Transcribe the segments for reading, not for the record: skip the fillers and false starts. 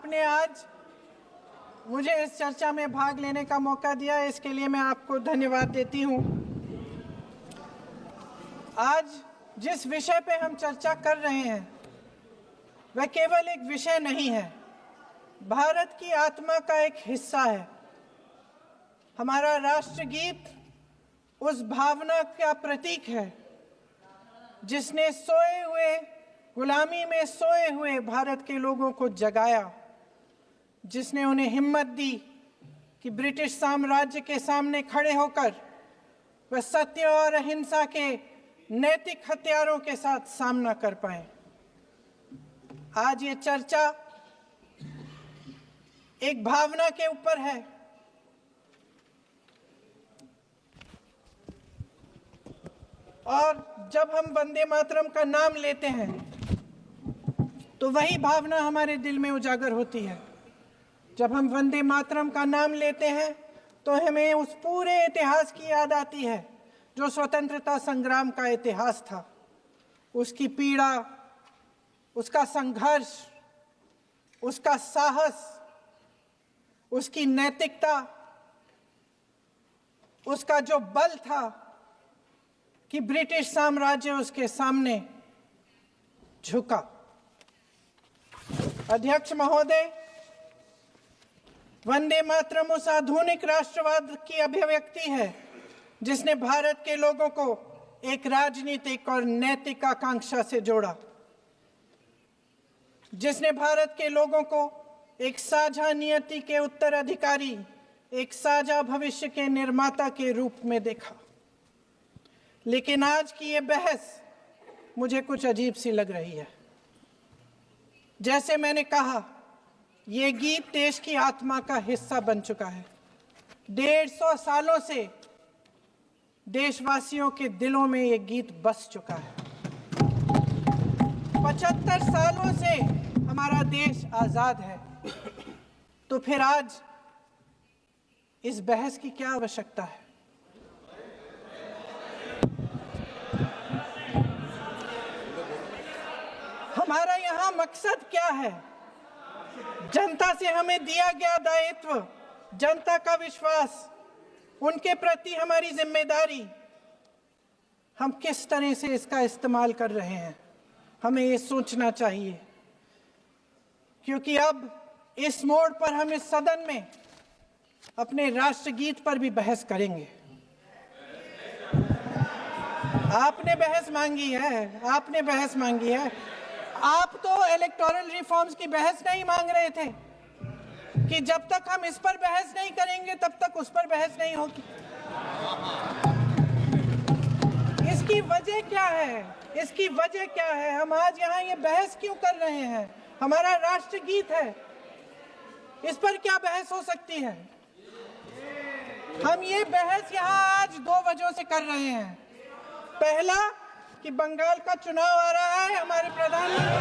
आपने आज मुझे इस चर्चा में भाग लेने का मौका दिया, इसके लिए मैं आपको धन्यवाद देती हूँ। आज जिस विषय पे हम चर्चा कर रहे हैं वह केवल एक विषय नहीं है, भारत की आत्मा का एक हिस्सा है। हमारा राष्ट्रगीत उस भावना का प्रतीक है जिसने सोए हुए, गुलामी में सोए हुए भारत के लोगों को जगाया, जिसने उन्हें हिम्मत दी कि ब्रिटिश साम्राज्य के सामने खड़े होकर वह सत्य और अहिंसा के नैतिक हथियारों के साथ सामना कर पाए। आज ये चर्चा एक भावना के ऊपर है। और जब हम वंदे मातरम का नाम लेते हैं तो वही भावना हमारे दिल में उजागर होती है। जब हम वंदे मातरम का नाम लेते हैं तो हमें उस पूरे इतिहास की याद आती है जो स्वतंत्रता संग्राम का इतिहास था, उसकी पीड़ा, उसका संघर्ष, उसका साहस, उसकी नैतिकता, उसका जो बल था कि ब्रिटिश साम्राज्य उसके सामने झुका। अध्यक्ष महोदय, वंदे मातरम उस आधुनिक राष्ट्रवाद की अभिव्यक्ति है जिसने भारत के लोगों को एक राजनीतिक और नैतिक आकांक्षा से जोड़ा, जिसने भारत के लोगों को एक साझा नियति के उत्तराधिकारी, एक साझा भविष्य के निर्माता के रूप में देखा। लेकिन आज की ये बहस मुझे कुछ अजीब सी लग रही है। जैसे मैंने कहा, ये गीत देश की आत्मा का हिस्सा बन चुका है। 150 सालों से देशवासियों के दिलों में ये गीत बस चुका है। 75 सालों से हमारा देश आजाद है, तो फिर आज इस बहस की क्या आवश्यकता है? हमारा यहाँ मकसद क्या है? जनता से हमें दिया गया दायित्व, जनता का विश्वास, उनके प्रति हमारी जिम्मेदारी, हम किस तरह से इसका इस्तेमाल कर रहे हैं, हमें ये सोचना चाहिए। क्योंकि अब इस मोड़ पर हम इस सदन में अपने राष्ट्रगीत पर भी बहस करेंगे। आपने बहस मांगी है, आपने बहस मांगी है। आप तो इलेक्टोरल रिफॉर्म्स की बहस नहीं मांग रहे थे कि जब तक हम इस पर बहस नहीं करेंगे तब तक उस पर बहस नहीं होगी। इसकी वजह क्या है? इसकी वजह क्या है? हम आज यहाँ ये बहस क्यों कर रहे हैं? हमारा राष्ट्रगीत है, इस पर क्या बहस हो सकती है? हम ये बहस यहाँ आज 2 वजहों से कर रहे हैं। पहला कि बंगाल का चुनाव आ रहा है, हमारे प्रधानमंत्री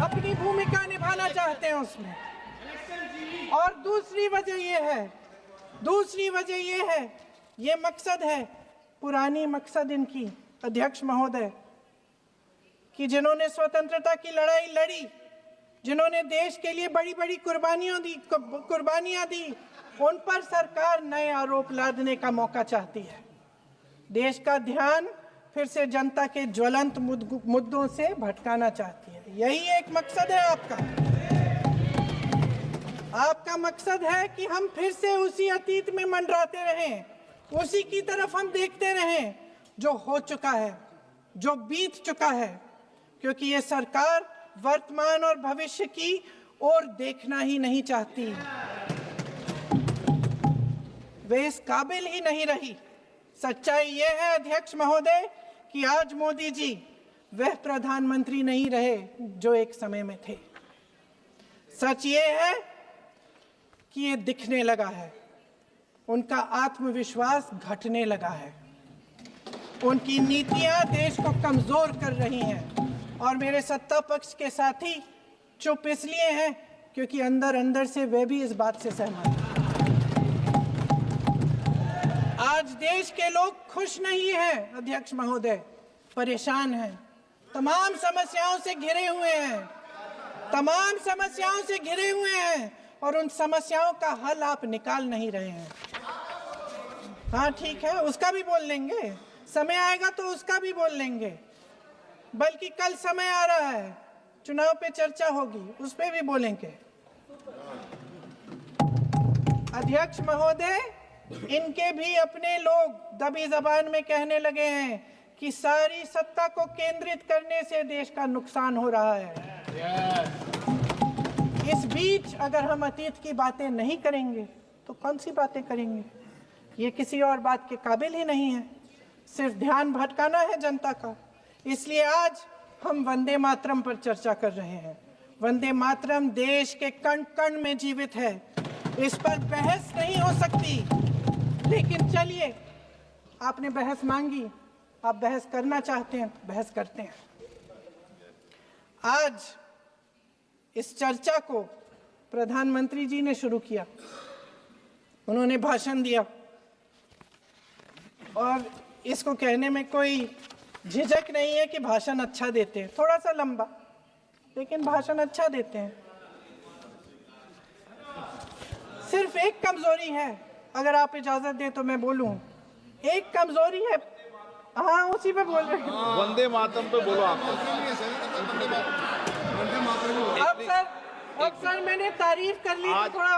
अपनी भूमिका निभाना चाहते हैं उसमें। और दूसरी वजह ये है, ये मकसद है, पुरानी मकसद इनकी, अध्यक्ष महोदय, कि जिन्होंने स्वतंत्रता की लड़ाई लड़ी, जिन्होंने देश के लिए बड़ी बड़ी कुर्बानियां दी, उन पर सरकार नए आरोप लादने का मौका चाहती है। देश का ध्यान फिर से जनता के ज्वलंत मुद्दों से भटकाना चाहती है। यही एक मकसद है आपका। आपका मकसद है कि हम फिर से उसी अतीत में मंडराते रहें, उसी की तरफ हम देखते रहें जो हो चुका है, जो बीत चुका है। क्योंकि ये सरकार वर्तमान और भविष्य की ओर देखना ही नहीं चाहती, वे इस काबिल ही नहीं रही। सच्चाई ये है अध्यक्ष महोदय कि आज मोदी जी वह प्रधानमंत्री नहीं रहे जो एक समय में थे। सच ये है कि ये दिखने लगा है, उनका आत्मविश्वास घटने लगा है, उनकी नीतियां देश को कमजोर कर रही हैं। और मेरे सत्ता पक्ष के साथी चुप इसलिए हैं क्योंकि अंदर अंदर से वे भी इस बात से सहमत हैं। आज देश के लोग खुश नहीं हैं अध्यक्ष महोदय, परेशान हैं, तमाम समस्याओं से घिरे हुए हैं। तमाम समस्याओं से घिरे हुए हैं और उन समस्याओं का हल आप निकाल नहीं रहे हैं। हाँ ठीक है, उसका भी बोल लेंगे, समय आएगा तो उसका भी बोल लेंगे। बल्कि कल समय आ रहा है, चुनाव पे चर्चा होगी, उस पे भी बोलेंगे। अध्यक्ष महोदय, इनके भी अपने लोग दबी जबान में कहने लगे हैं कि सारी सत्ता को केंद्रित करने से देश का नुकसान हो रहा है। इस बीच अगर हम अतीत की बातें नहीं करेंगे तो कौन सी बातें करेंगे? ये किसी और बात के काबिल ही नहीं है, सिर्फ ध्यान भटकाना है जनता का। इसलिए आज हम वंदे मातरम पर चर्चा कर रहे हैं। वंदे मातरम देश के कण कण में जीवित है, इस पर बहस नहीं हो सकती। लेकिन चलिए, आपने बहस मांगी, आप बहस करना चाहते हैं, बहस करते हैं। आज इस चर्चा को प्रधानमंत्री जी ने शुरू किया, उन्होंने भाषण दिया और इसको कहने में कोई झिझक नहीं है कि भाषण अच्छा देते हैं, थोड़ा सा लंबा, लेकिन भाषण अच्छा देते हैं। सिर्फ एक कमजोरी है, अगर आप इजाजत दें तो मैं बोलूं, एक कमजोरी है। हाँ, उसी पे बोल रहे हैं, वंदे मातरम पे बोलो आप। अब सर मैंने तारीफ कर ली, आज, थोड़ा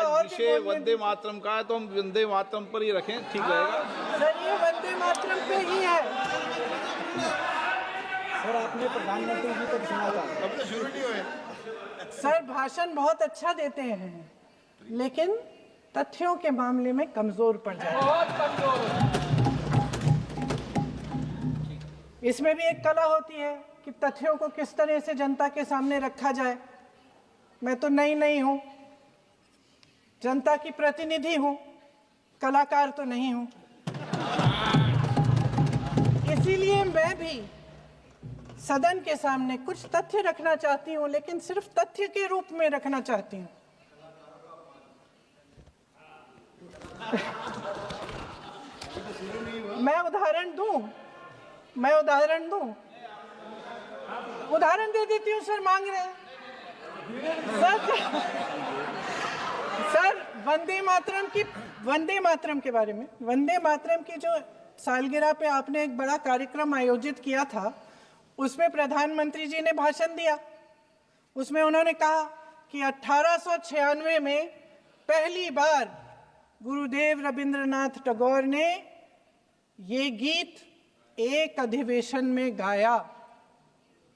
और विषय वंदे मातरम का है तो हम वंदे मातरम पर ही रखें, ठीक रहेगा सर। ये वंदे मातरम पे ही है। सर आपने प्रधानमंत्री जी को सुना था, अब तो शुरू नहीं हुए। सर भाषण बहुत अच्छा देते हैं, लेकिन तथ्यों के मामले में कमजोर पड़ जाते हैं। बहुत कमजोर। इसमें भी एक कला होती है कि तथ्यों को किस तरह से जनता के सामने रखा जाए। मैं तो नहीं हूं, जनता की प्रतिनिधि हूं, कलाकार तो नहीं हूं। इसीलिए मैं भी सदन के सामने कुछ तथ्य रखना चाहती हूं, लेकिन सिर्फ तथ्य के रूप में रखना चाहती हूं। मैं उदाहरण दूं, उदाहरण दे देती हूँ। सर मांग रहे हैं सर वंदे मातरम के बारे में, वंदे मातरम की जो सालगिरह पे आपने एक बड़ा कार्यक्रम आयोजित किया था, उसमें प्रधानमंत्री जी ने भाषण दिया। उसमें उन्होंने कहा कि 1896 में पहली बार गुरुदेव रविंद्रनाथ टैगोर ने ये गीत एक अधिवेशन में गाया।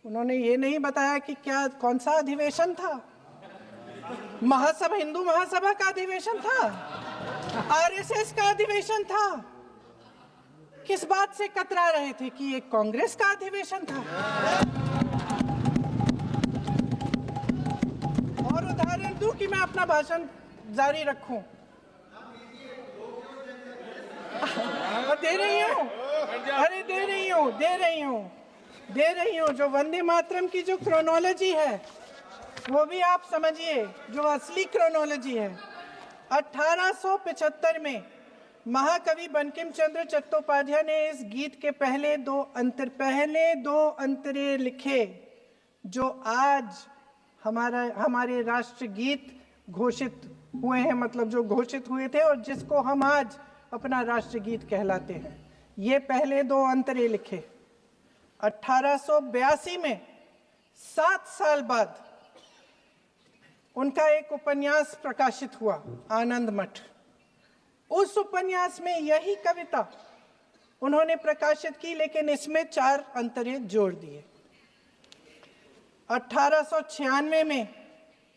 उन्होंने ये नहीं बताया कि कौन सा अधिवेशन था, महासभा, हिंदू महासभा का अधिवेशन था, आरएसएस का अधिवेशन था। किस बात से कतरा रहे थे कि ये कांग्रेस का अधिवेशन था? और उदाहरण दूं कि मैं अपना भाषण जारी रखूं? दे रही हूं। जो वंदे मातरम की जो क्रोनोलॉजी है वो भी आप समझिए, जो असली क्रोनोलॉजी है। 1875 में महाकवि बंकिम चंद्र चट्टोपाध्याय ने इस गीत के पहले दो अंतरे लिखे, जो आज हमारे राष्ट्रगीत घोषित हुए हैं, मतलब जो घोषित हुए थे और जिसको हम आज अपना राष्ट्रगीत कहलाते हैं। ये पहले दो अंतरे लिखे। 1882 में 7 साल बाद उनका एक उपन्यास प्रकाशित हुआ, आनंद मठ। उस उपन्यास में यही कविता उन्होंने प्रकाशित की, लेकिन इसमें 4 अंतरे जोड़ दिए। 1896 में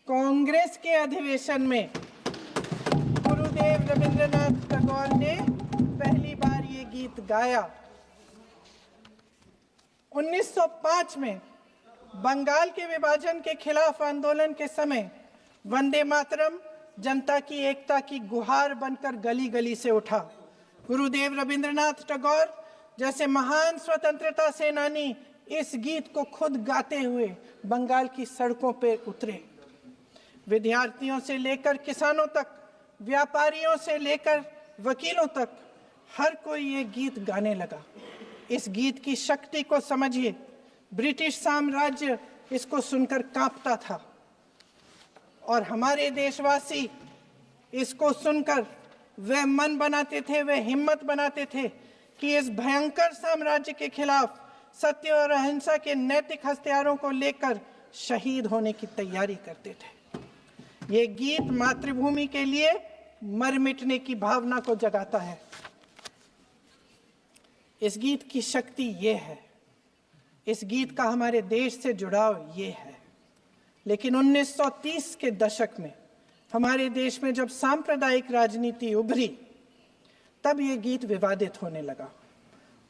कांग्रेस के अधिवेशन में गुरुदेव रविंद्रनाथ टैगोर ने पहली बार ये गीत गाया। 1905 में बंगाल के विभाजन के खिलाफ आंदोलन के समय वंदे मातरम जनता की एकता की गुहार बनकर गली गली से उठा। गुरुदेव रविंद्रनाथ टैगोर जैसे महान स्वतंत्रता सेनानी इस गीत को खुद गाते हुए बंगाल की सड़कों पर उतरे। विद्यार्थियों से लेकर किसानों तक, व्यापारियों से लेकर वकीलों तक, हर कोई ये गीत गाने लगा। इस गीत की शक्ति को समझिए। ब्रिटिश साम्राज्य इसको सुनकर कांपता था और हमारे देशवासी इसको सुनकर वह मन बनाते थे, वह हिम्मत बनाते थे कि इस भयंकर साम्राज्य के खिलाफ सत्य और अहिंसा के नैतिक हथियारों को लेकर शहीद होने की तैयारी करते थे। ये गीत मातृभूमि के लिए मर मिटने की भावना को जगाता है। इस गीत की शक्ति ये है, इस गीत का हमारे देश से जुड़ाव ये है। लेकिन 1930 के दशक में हमारे देश में जब सांप्रदायिक राजनीति उभरी, तब ये गीत विवादित होने लगा।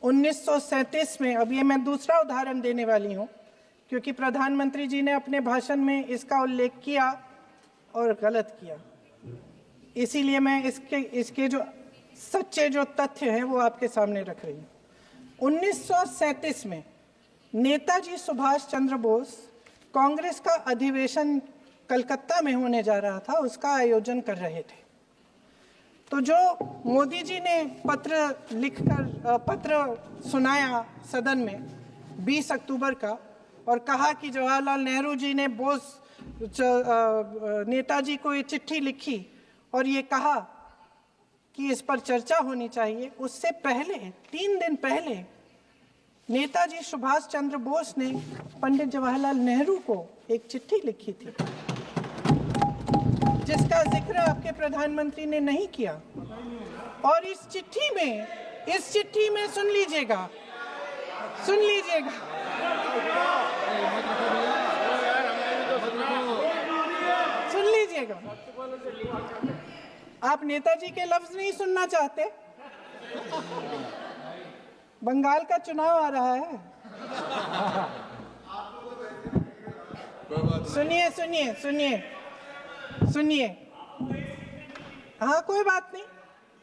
1937 में, अब ये मैं दूसरा उदाहरण देने वाली हूँ क्योंकि प्रधानमंत्री जी ने अपने भाषण में इसका उल्लेख किया और गलत किया, इसीलिए मैं इसके जो सच्चे जो तथ्य हैं वो आपके सामने रख रही हूँ। 1937 में नेताजी सुभाष चंद्र बोस कांग्रेस का अधिवेशन कलकत्ता में होने जा रहा था, उसका आयोजन कर रहे थे। तो जो मोदी जी ने पत्र सुनाया सदन में 20 अक्टूबर का और कहा कि जवाहरलाल नेहरू जी ने नेताजी को ये चिट्ठी लिखी और ये कहा कि इस पर चर्चा होनी चाहिए, उससे पहले 3 दिन पहले नेताजी सुभाष चंद्र बोस ने पंडित जवाहरलाल नेहरू को एक चिट्ठी लिखी थी जिसका जिक्र आपके प्रधानमंत्री ने नहीं किया। और इस चिट्ठी में सुन लीजिएगा, आप नेताजी के लफ्ज नहीं सुनना चाहते? बंगाल का चुनाव आ रहा है, सुनिए। हाँ, कोई बात नहीं,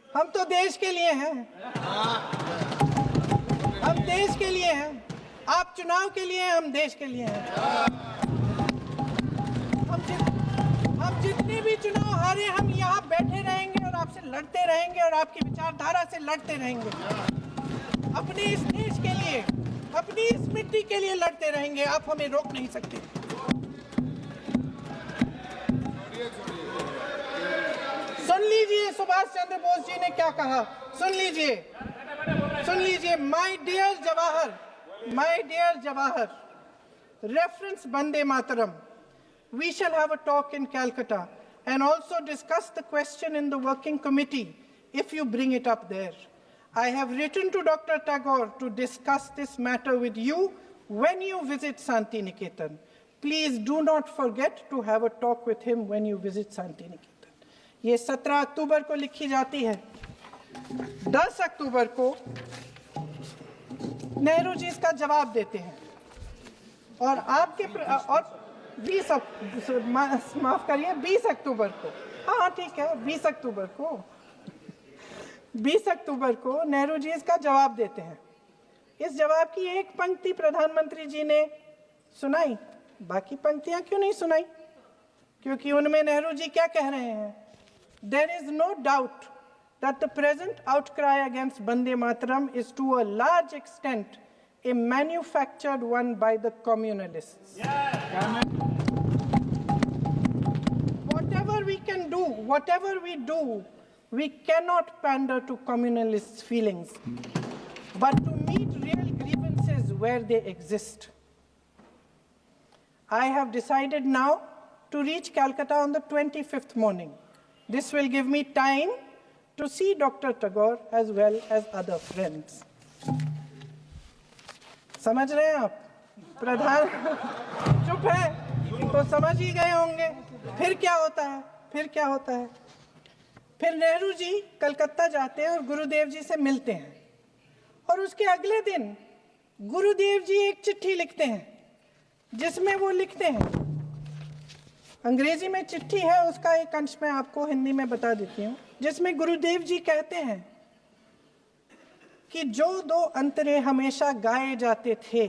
हम तो देश के लिए हैं, हम देश के लिए हैं। आप चुनाव के लिए, हम देश के लिए हैं। हम जितने भी चुनाव हारे, हम यहाँ बैठे रहेंगे और आपसे लड़ते रहेंगे और आपकी विचारधारा से लड़ते रहेंगे। अपने इस देश के लिए, अपनी इस मिट्टी के लिए लड़ते रहेंगे। आप हमें रोक नहीं सकते। सुन लीजिए सुभाष चंद्र बोस जी ने क्या कहा, सुन लीजिए। My dear Jawahar, reference Vande Mataram. We shall have a talk in Calcutta and also discuss the question in the working committee if you bring it up there. I have written to Dr. Tagore to discuss this matter with you when you visit Santi Niketan. Please do not forget to have a talk with him when you visit Santi Niketan. ये 17 अक्टूबर को लिखी जाती है। 10 अक्टूबर को नेहरू जी इसका जवाब देते हैं और और 20 अक्टूबर को, हाँ ठीक है, 20 अक्टूबर को नेहरू जी इसका जवाब देते हैं। इस जवाब की एक पंक्ति प्रधानमंत्री जी ने सुनाई, बाकी पंक्तियां क्यों नहीं सुनाई? क्योंकि उनमें नेहरू जी क्या कह रहे हैं? There is no doubt that the present outcry against Vande Mataram is to a large extent a manufactured one by the communalists. Whatever we do, we cannot pander to communalists' feelings, but to meet real grievances where they exist. I have decided now to reach Calcutta on the 25th morning. This will give me time to see Dr. Tagore as well as other friends. समझ रहे हैं आप? प्रधान चुप है तो समझ ही गए होंगे। फिर क्या होता है? फिर नेहरू जी कलकत्ता जाते हैं और गुरुदेव जी से मिलते हैं और उसके अगले दिन गुरुदेव जी एक चिट्ठी लिखते हैं जिसमें वो लिखते हैं, अंग्रेजी में चिट्ठी है, उसका एक अंश मैं आपको हिंदी में बता देती हूँ, जिसमें गुरुदेव जी कहते हैं कि जो 2 अंतरे हमेशा गाए जाते थे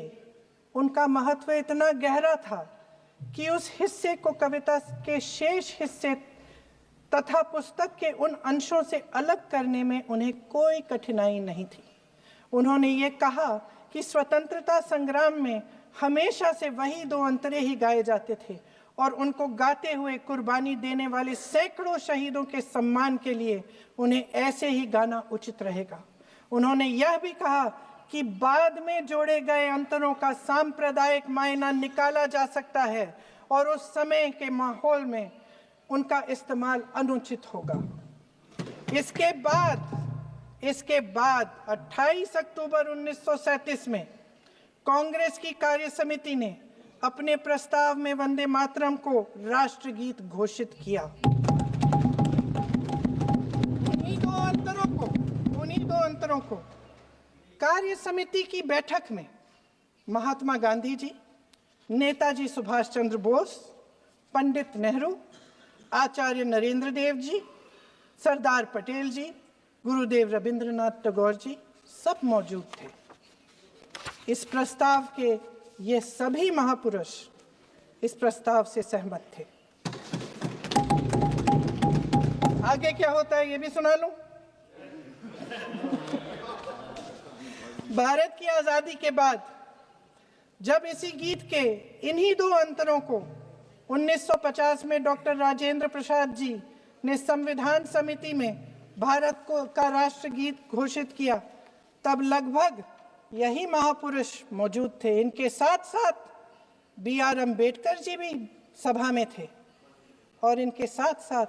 उनका महत्व इतना गहरा था कि उस हिस्से को कविता के शेष हिस्से तथा पुस्तक के उन अंशों से अलग करने में उन्हें कोई कठिनाई नहीं थी। उन्होंने ये कहा कि स्वतंत्रता संग्राम में हमेशा से वही दो अंतरे ही गाए जाते थे और उनको गाते हुए कुर्बानी देने वाले सैकड़ों शहीदों के सम्मान के लिए उन्हें ऐसे ही गाना उचित रहेगा। उन्होंने यह भी कहा कि बाद में जोड़े गए अंतरों का सांप्रदायिक मायना निकाला जा सकता है और उस समय के माहौल में उनका इस्तेमाल अनुचित होगा। इसके बाद 28 अक्टूबर 1937 में कांग्रेस की कार्य समिति ने अपने प्रस्ताव में वंदे मातरम को राष्ट्रगीत घोषित किया। उन्हीं दो अंतरों को कार्य समिति की बैठक में महात्मा गांधी जी, नेताजी सुभाष चंद्र बोस, पंडित नेहरू, आचार्य नरेंद्र देव जी, सरदार पटेल जी, गुरुदेव रविंद्रनाथ टैगोर जी सब मौजूद थे। इस प्रस्ताव के ये सभी महापुरुष इस प्रस्ताव से सहमत थे। आगे क्या होता है ये भी सुना लूं। भारत की आजादी के बाद जब इसी गीत के इन्हीं दो अंतरों को 1950 में डॉक्टर राजेंद्र प्रसाद जी ने संविधान समिति में भारत का राष्ट्रगीत घोषित किया, तब लगभग यही महापुरुष मौजूद थे। इनके साथ साथ B.R. अम्बेडकर जी भी सभा में थे और इनके साथ साथ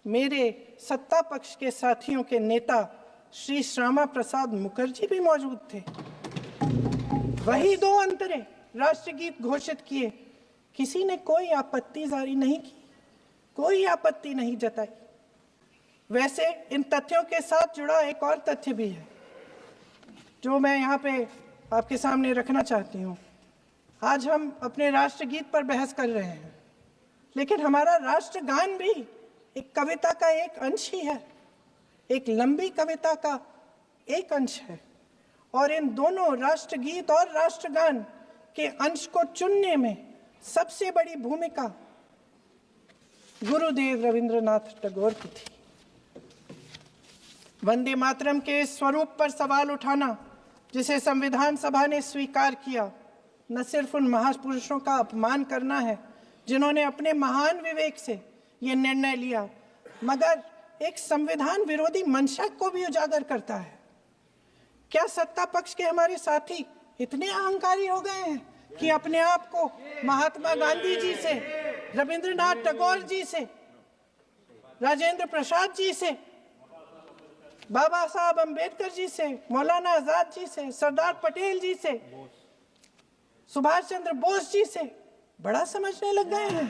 मेरे सत्ता पक्ष के साथियों के नेता श्री श्यामा प्रसाद मुखर्जी भी मौजूद थे। वही दो अंतरे राष्ट्रगीत घोषित किए। किसी ने कोई आपत्ति जारी नहीं की, कोई आपत्ति नहीं जताई। वैसे इन तथ्यों के साथ जुड़ा एक और तथ्य भी है जो मैं यहाँ पे आपके सामने रखना चाहती हूँ। आज हम अपने राष्ट्रगीत पर बहस कर रहे हैं, लेकिन हमारा राष्ट्रगान भी एक कविता का एक अंश ही है, एक लंबी कविता का एक अंश है। और इन दोनों राष्ट्रगीत और राष्ट्रगान के अंश को चुनने में सबसे बड़ी भूमिका गुरुदेव रविंद्रनाथ टैगोर की थी। वंदे मातरम के स्वरूप पर सवाल उठाना, जिसे संविधान सभा ने स्वीकार किया, न सिर्फ उन महापुरुषों का अपमान करना है जिन्होंने अपने महान विवेक से ये निर्णय लिया, मगर एक संविधान विरोधी मंशा को भी उजागर करता है। क्या सत्ता पक्ष के हमारे साथी इतने अहंकारी हो गए हैं कि अपने आप को महात्मा गांधी जी से, रविंद्रनाथ टैगोर जी से, राजेंद्र प्रसाद जी से, बाबा साहब अम्बेडकर जी से, मौलाना आजाद जी से, सरदार पटेल जी से, सुभाष चंद्र बोस जी से बड़ा समझने लग गए हैं?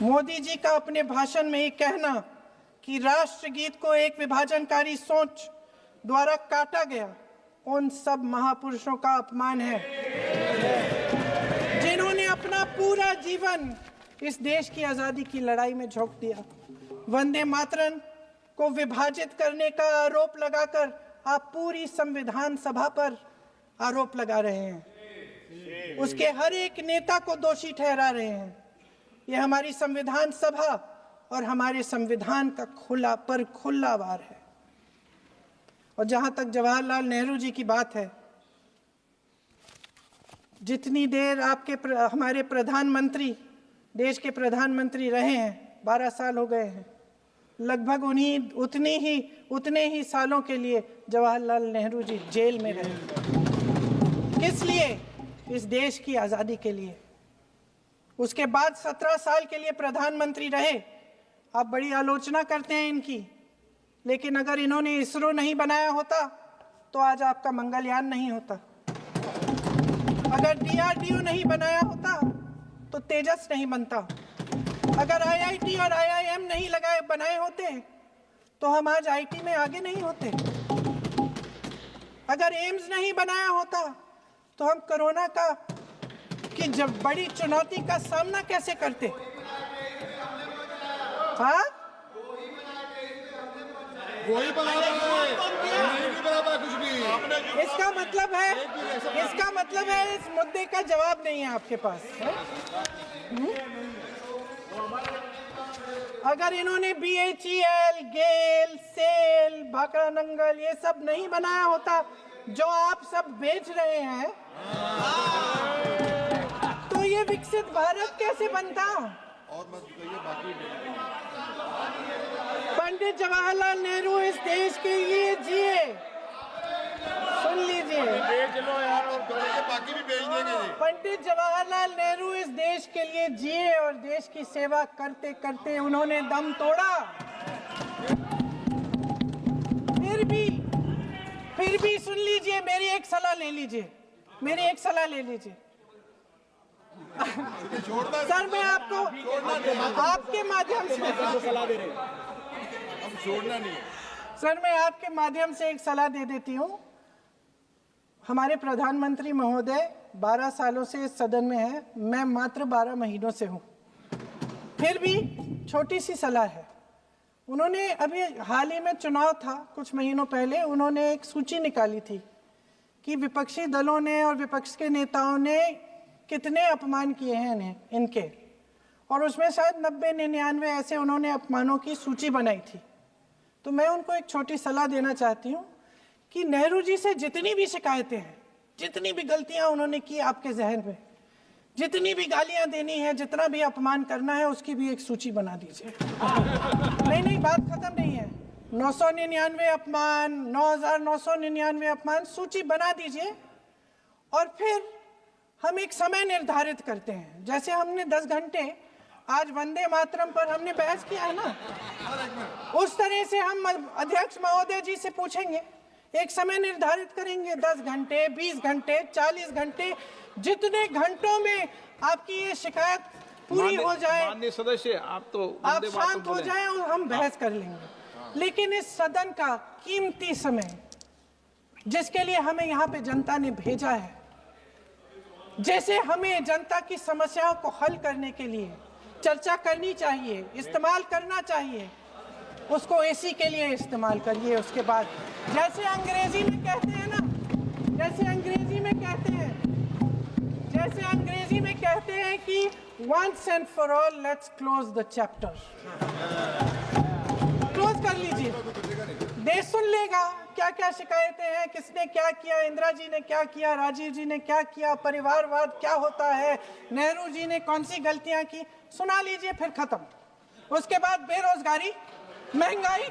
मोदी जी का अपने भाषण में ही कहना कि राष्ट्रगीत को एक विभाजनकारी सोच द्वारा काटा गया, उन सब महापुरुषों का अपमान है जिन्होंने अपना पूरा जीवन इस देश की आजादी की लड़ाई में झोंक दिया। वंदे मातरम को विभाजित करने का आरोप लगाकर आप पूरी संविधान सभा पर आरोप लगा रहे हैं, उसके हर एक नेता को दोषी ठहरा रहे हैं। यह हमारी संविधान सभा और हमारे संविधान का खुला वार है। और जहां तक जवाहरलाल नेहरू जी की बात है, जितनी देर हमारे प्रधानमंत्री देश के प्रधानमंत्री रहे हैं, 12 साल हो गए हैं, लगभग उतने ही सालों के लिए जवाहरलाल नेहरू जी जेल में रहे। किस लिए? इस देश की आज़ादी के लिए। उसके बाद 17 साल के लिए प्रधानमंत्री रहे। आप बड़ी आलोचना करते हैं इनकी, लेकिन अगर इन्होंने इसरो नहीं बनाया होता तो आज आपका मंगलयान नहीं होता। अगर DRDO नहीं बनाया होता तो तेजस नहीं बनता। अगर IIT और IIM नहीं बनाए होते तो हम आज IT में आगे नहीं होते। अगर एम्स नहीं बनाया होता तो हम कोरोना की जब बड़ी चुनौती का सामना कैसे करते? हाँ, वही कुछ भी। इसका मतलब है इस मुद्दे का जवाब नहीं है आपके पास। अगर इन्होंने BHEL, गेल, सेल, भाखड़ा नंगल ये सब नहीं बनाया होता जो आप सब बेच रहे हैं, तो ये विकसित भारत कैसे बनता? और मत कहिए बाकी पंडित जवाहरलाल नेहरू इस देश के लिए जिए, सुन लीजिए। बेच लो यार, और बाकी भी बेच देंगे जी। पंडित जवाहरलाल नेहरू इस देश के लिए जिए और देश की सेवा करते करते उन्होंने दम तोड़ा। फिर भी सुन लीजिए, मेरी एक सलाह ले लीजिए, मेरी एक सलाह ले लीजिए। सर मैं आपको आपके माध्यम से सलाह दे रहे हैं, हम छोड़ना नहीं। सर मैं आपके माध्यम से एक सलाह दे देती हूँ। हमारे प्रधानमंत्री महोदय 12 सालों से इस सदन में हैं, मैं मात्र 12 महीनों से हूँ। फिर भी छोटी सी सलाह है। उन्होंने अभी हाल ही में चुनाव था, कुछ महीनों पहले उन्होंने एक सूची निकाली थी कि विपक्षी दलों ने और विपक्ष के नेताओं ने कितने अपमान किए हैं इनके, और उसमें शायद 90-99 ऐसे उन्होंने अपमानों की सूची बनाई थी। तो मैं उनको एक छोटी सलाह देना चाहती हूँ कि नेहरू जी से जितनी भी शिकायतें हैं, जितनी भी गलतियां उन्होंने की आपके जहन में, जितनी भी गालियां देनी है, जितना भी अपमान करना है, उसकी भी एक सूची बना दीजिए। नहीं, बात खत्म नहीं है। 999 अपमान, 9,999 अपमान, सूची बना दीजिए और फिर हम एक समय निर्धारित करते हैं। जैसे हमने 10 घंटे आज वंदे मातरम पर हमने बहस किया है ना, उस तरह से हम अध्यक्ष महोदय जी से पूछेंगे, एक समय निर्धारित करेंगे, 10 घंटे, 20 घंटे, 40 घंटे, जितने घंटों में आपकी ये शिकायत पूरी हो जाए, माननीय सदस्य आप तो आप शांत हो जाएं और हम बहस कर लेंगे। लेकिन इस सदन का कीमती समय, जिसके लिए हमें यहाँ पे जनता ने भेजा है, जैसे हमें जनता की समस्याओं को हल करने के लिए चर्चा करनी चाहिए, इस्तेमाल करना चाहिए, उसको एसी के लिए इस्तेमाल करिए। उसके बाद जैसे अंग्रेजी में कहते हैं ना, जैसे अंग्रेजी में कहते हैं कि once and for all let's close the chapter, close कर लीजिए। देश सुन लेगा क्या क्या शिकायतें हैं, किसने क्या किया, इंदिरा जी ने क्या किया, राजीव जी ने क्या किया, परिवारवाद क्या होता है, नेहरू जी ने कौन सी गलतियां की, सुना लीजिए, फिर खत्म। उसके बाद बेरोजगारी, महंगाई,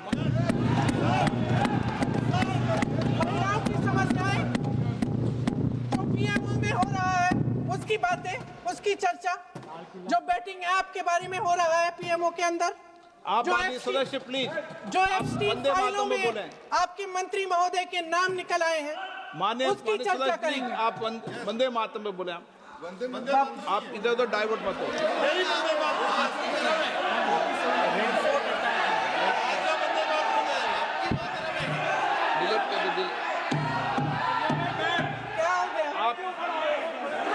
महिलाओं की समस्याएं, जो पीएमओ में हो रहा है उसकी बातें, उसकी चर्चा, जो बेटिंग ऐप के बारे में हो रहा है पीएमओ के अंदर, आप माननीय सदस्य प्लीज, जो एफस्टीन फाइलों में बोले आपके मंत्री महोदय के नाम निकल आए हैं, माननीय उसकी चर्चा करेंगे। आप वंदे मातरम में बोले, आप इधर उधर डाइवर्ट मत हो। क्या हो गया? आप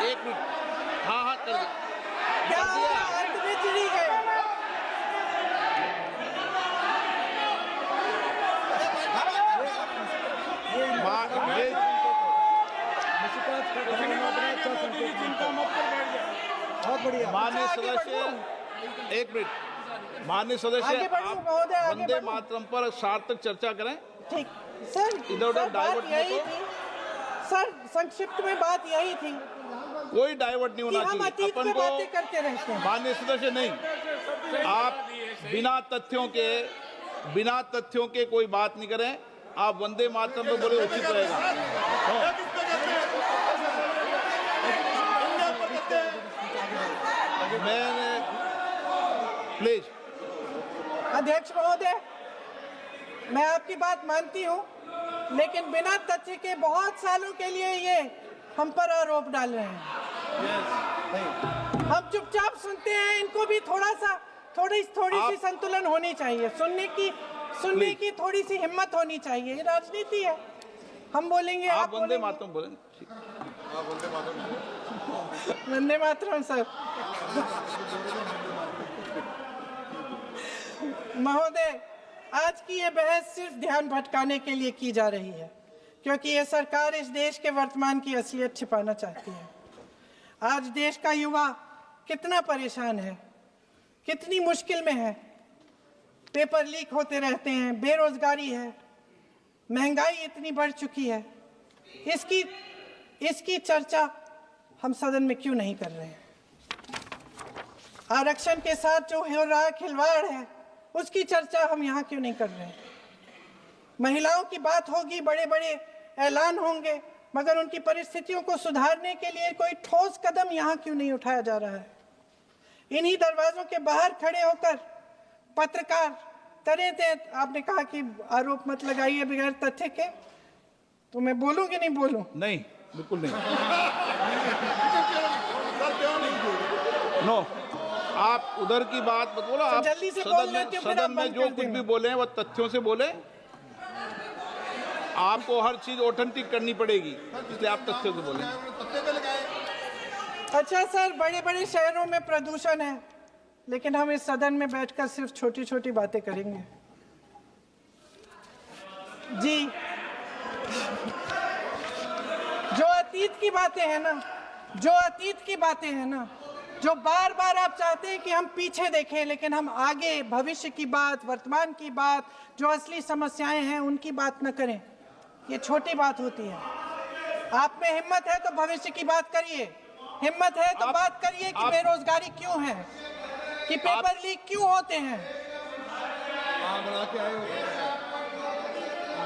1 मिनट, हाँ कर दो। क्या हो गया? अंत में चिड़ी गए। बहुत बढ़िया। माननीय सदस्य 1 मिनट, माननीय सदस्य आगे बढ़ो आप महोदय, आगे वंदे बढ़ो। मातरम पर सार्थक चर्चा करें। ठीक सर, इधर उधर सर, बात डाइवर्ट मत यही हो। थी सर, संक्षिप्त में बात यही थी कोई डाइवर्ट नहीं कि होना हम चाहिए। अतीत अपन में को बातें करते रहते हैं। माननीय सदस्य नहीं, आप बिना तथ्यों के कोई बात नहीं करें। आप वंदे मातरम पे बोले उचित रहेगा। मैंने प्लीज, अध्यक्ष महोदय, मैं आपकी बात मानती हूँ, लेकिन बिना तथ्य के बहुत सालों के लिए ये हम पर आरोप डाल रहे हैं। हम चुपचाप सुनते हैं, इनको भी थोड़ी सी संतुलन होनी चाहिए, सुनने की थोड़ी सी हिम्मत होनी चाहिए। ये राजनीति है, हम बोलेंगे, आप वंदे मातरम बोलें। वंदे मातरम सर। महोदय, आज की ये बहस सिर्फ ध्यान भटकाने के लिए की जा रही है, क्योंकि ये सरकार इस देश के वर्तमान की असलियत छिपाना चाहती है। आज देश का युवा कितना परेशान है, कितनी मुश्किल में है, पेपर लीक होते रहते हैं, बेरोजगारी है, महंगाई इतनी बढ़ चुकी है, इसकी चर्चा हम सदन में क्यों नहीं कर रहे हैं? आरक्षण के साथ जो हो रहा खिलवाड़ है उसकी चर्चा हम यहाँ क्यों नहीं कर रहे हैं? महिलाओं की बात होगी, बड़े बड़े ऐलान होंगे, मगर उनकी परिस्थितियों को सुधारने के लिए कोई ठोस कदम यहाँ क्यों नहीं उठाया जा रहा है? इन्हीं दरवाजों के बाहर खड़े होकर पत्रकार तरह तरह, आपने कहा कि आरोप मत लगाइए बगैर तथ्य के, तो मैं बोलूं कि नहीं बोलूं? नहीं, बिल्कुल नहीं। नो, आप उधर की बात मत बोलो। आप जल्दी से बोल लेते हो, फिर आप सदन में बंद जो कर कुछ देना। भी बोले हैं वो तथ्यों से बोले। आपको हर चीज ऑथेंटिक करनी पड़ेगी, इसलिए आप तथ्यों से बोले। तत्ते पे लगाए। अच्छा सर, बड़े बड़े शहरों में प्रदूषण है, लेकिन हम इस सदन में बैठकर सिर्फ छोटी छोटी बातें करेंगे। जी, जो अतीत की बातें हैं ना, जो बार बार आप चाहते हैं कि हम पीछे देखें, लेकिन हम आगे भविष्य की बात, वर्तमान की बात, जो असली समस्याएं हैं उनकी बात न करें, ये छोटी बात होती है। आप में हिम्मत है तो भविष्य की बात करिए, हिम्मत है तो बात करिए कि बेरोजगारी क्यों है, कि पेपर लीक क्यों होते हैं।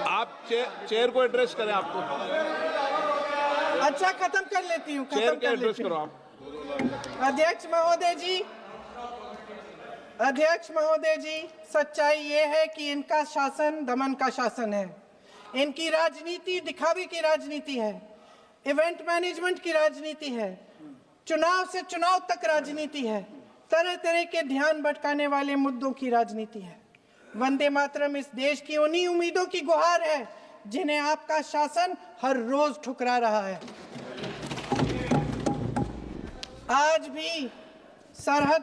आप चेयर को एड्रेस करें। आपको अच्छा, खत्म कर लेती हूँ, चेयर के एड्रेस करो आप। अध्यक्ष महोदय जी, सच्चाई ये है कि इनका शासन दमन का शासन है। इनकी राजनीति दिखावे की राजनीति है, इवेंट मैनेजमेंट की राजनीति है, चुनाव से चुनाव तक राजनीति है, तरह तरह के ध्यान भटकाने वाले मुद्दों की राजनीति है। वंदे मातरम इस देश की उन्हीं उम्मीदों की गुहार है जिन्हें आपका शासन हर रोज ठुकरा रहा है। आज भी सरहद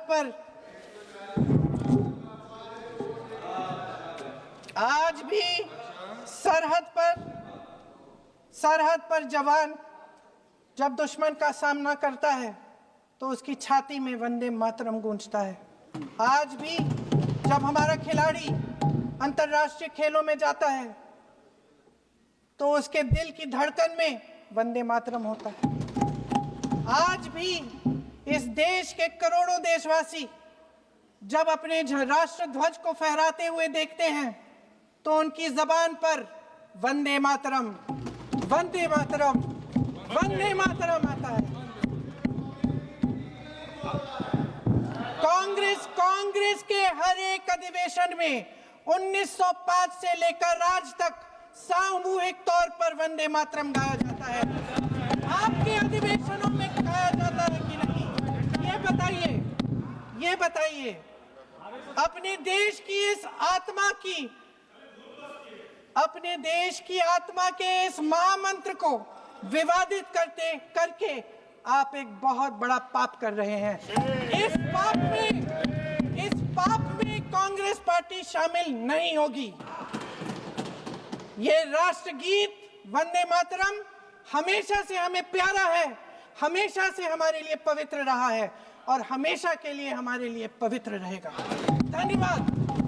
पर जवान जब दुश्मन का सामना करता है तो उसकी छाती में वंदे मातरम गूंजता है। आज भी जब हमारा खिलाड़ी अंतर्राष्ट्रीय खेलों में जाता है तो उसके दिल की धड़कन में वंदे मातरम होता है। आज भी इस देश के करोड़ों देशवासी जब अपने राष्ट्र ध्वज को फहराते हुए देखते हैं तो उनकी जबान पर वंदे मातरम, वंदे मातरम, वंदे मातरम आता है। कांग्रेस के हर एक अधिवेशन में 1905 से लेकर आज तक सामूहिक तौर पर वंदे मातरम गाया जाता है। आपके अधिवेशनों में गाया जाता है कि नहीं, ये बताइए। अपने देश की आत्मा के इस महामंत्र को विवादित करके आप एक बहुत बड़ा पाप कर रहे हैं। इस पाप में कांग्रेस पार्टी शामिल नहीं होगी। ये राष्ट्रगीत वंदे मातरम हमेशा से हमें प्यारा है, हमेशा से हमारे लिए पवित्र रहा है और हमेशा के लिए हमारे लिए पवित्र रहेगा। धन्यवाद।